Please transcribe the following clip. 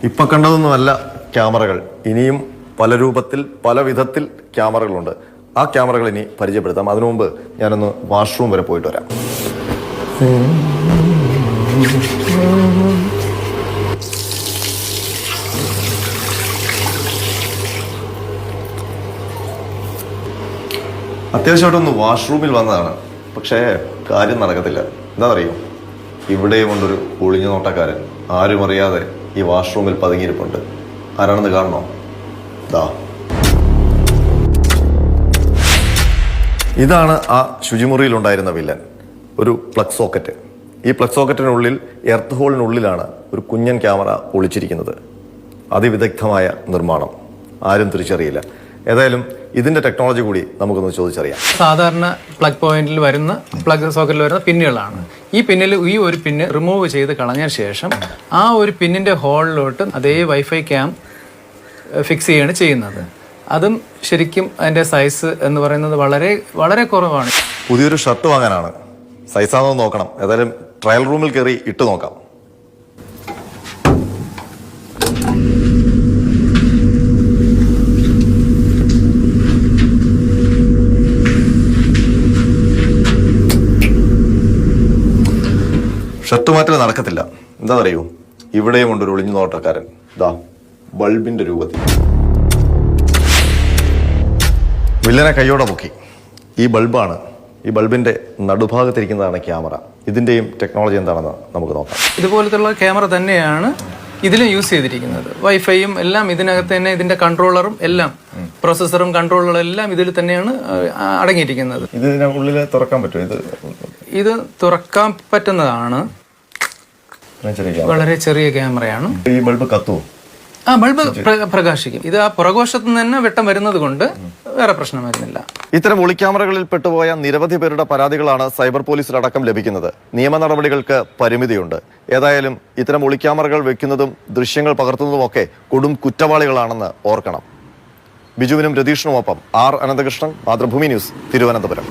ഇപ്പൊ കണ്ടതൊന്നുമല്ല ക്യാമറകൾ. ഇനിയും പല രൂപത്തിൽ പല വിധത്തിൽ ക്യാമറകളുണ്ട്. ആ ക്യാമറകൾ ഇനി പരിചയപ്പെടുത്താം. അതിനു മുമ്പ് ഞാനൊന്ന് വാഷ്റൂം വരെ പോയിട്ട് വരാം. അത്യാവശ്യമായിട്ടൊന്ന് വാഷ്റൂമിൽ വന്നതാണ്. പക്ഷേ കാര്യം നടക്കത്തില്ല. എന്താ അറിയോ, ഇവിടെയും കൊണ്ടൊരു ഒളിഞ്ഞു നോട്ടക്കാരൻ ആരും അറിയാതെ ഈ വാഷ്റൂമിൽ പതുങ്ങിയിരിപ്പുണ്ട്. ആരാണെന്ന് കാണണോ? ദാ ഇതാണ് ആ ശുചിമുറിയിലുണ്ടായിരുന്ന വില്ലൻ. ഒരു പ്ലഗ് സോക്കറ്റ്. ഈ പ്ലഗ് സോക്കറ്റിനുള്ളിൽ എർത്ത് ഹോളിനുള്ളിലാണ് ഒരു കുഞ്ഞൻ ക്യാമറ ഒളിച്ചിരിക്കുന്നത്. അതിവിദഗ്ധമായ നിർമ്മാണം, ആരും തിരിച്ചറിയില്ല. ഏതായാലും ഇതിന്റെ ടെക്നോളജി കൂടി നമുക്കൊന്ന് ചോദിച്ചറിയാം. സാധാരണ പ്ലഗ് പോയിന്റിൽ വരുന്ന പ്ലഗ് സോക്കറ്റിൽ വരുന്ന പിന്നുകളാണ്. ഈ പിന്നിൽ ഈ ഒരു പിന്ന് റിമൂവ് ചെയ്ത് കളഞ്ഞ ശേഷം ആ ഒരു പിന്നിന്റെ ഹോളിലോട്ട് അതേ വൈഫൈ ക്യാം ഫിക്സ് ചെയ്യുകയാണ് ചെയ്യുന്നത്. അതും ശരിക്കും അതിന്റെ സൈസ് എന്ന് പറയുന്നത് വളരെ വളരെ കുറവാണ്. പുതിയൊരു ഷർട്ട് വാങ്ങാനാണ്. സൈസാണോ നോക്കണം. ഏതായാലും ട്രയൽ റൂമിൽ കയറി ഇട്ട് നോക്കാം. ഷർട്ട് മാറ്റൽ നടക്കത്തില്ല. എന്താ പറയൂ, ഇവിടെയും കൊണ്ടൊരു ഒളിഞ്ഞു നോട്ടക്കാരൻ. ദാ ബൾബിന്റെ രൂപത്തിൽ വില്ലനെ കയ്യോടെ പൊക്കി. ഈ ബൾബാണ്. ഈ ബൾബിന്റെ നടുഭാഗത്തിരിക്കുന്നതാണ് ക്യാമറ. ഇതിന്റെയും ടെക്നോളജി എന്താണെന്ന് നമുക്ക് നോക്കാം. ഇതുപോലത്തുള്ള ക്യാമറ തന്നെയാണ് ഇതിലും യൂസ് ചെയ്തിരിക്കുന്നത്. വൈഫൈയും എല്ലാം ഇതിനകത്ത് തന്നെ, ഇതിന്റെ കൺട്രോളറും എല്ലാം, പ്രോസസ്സറും കൺട്രോളറും എല്ലാം ഇതിൽ തന്നെയാണ് അടങ്ങിയിരിക്കുന്നത്. ഇതിനുള്ളിൽ തുറക്കാൻ പറ്റുമോ? ഇത് തുറക്കാൻ പറ്റുന്നതാണ്. വളരെ ചെറിയ ക്യാമറയാണ്. ഈ ബൾബ് കത്തുമോ? ആ, ബൾബ് പ്രകാശിക്കും. ഇത് ആ പുറകോശത്ത് നിന്ന് തന്നെ വെട്ടം വരുന്നത് കൊണ്ട് വേറെ പ്രശ്നം വരുന്നില്ല. ഇത്തരം ഒളിക്യാമറകളിൽ പെട്ടുപോയ നിരവധി പേരുടെ പരാതികളാണ് സൈബർ പോലീസിലടക്കം ലഭിക്കുന്നത്. നിയമ നടപടികൾക്ക് പരിമിതിയുണ്ട്. ഏതായാലും ഇത്തരം ഒളിക്യാമറകൾ വെക്കുന്നതും ദൃശ്യങ്ങൾ പകർത്തുന്നതുമൊക്കെ കൊടും കുറ്റവാളികളാണെന്ന് ഓർക്കണം. ബിജുവിനും രതീഷിനുമൊപ്പം ആർ അനന്തകൃഷ്ണൻ, മാതൃഭൂമി ന്യൂസ്, തിരുവനന്തപുരം.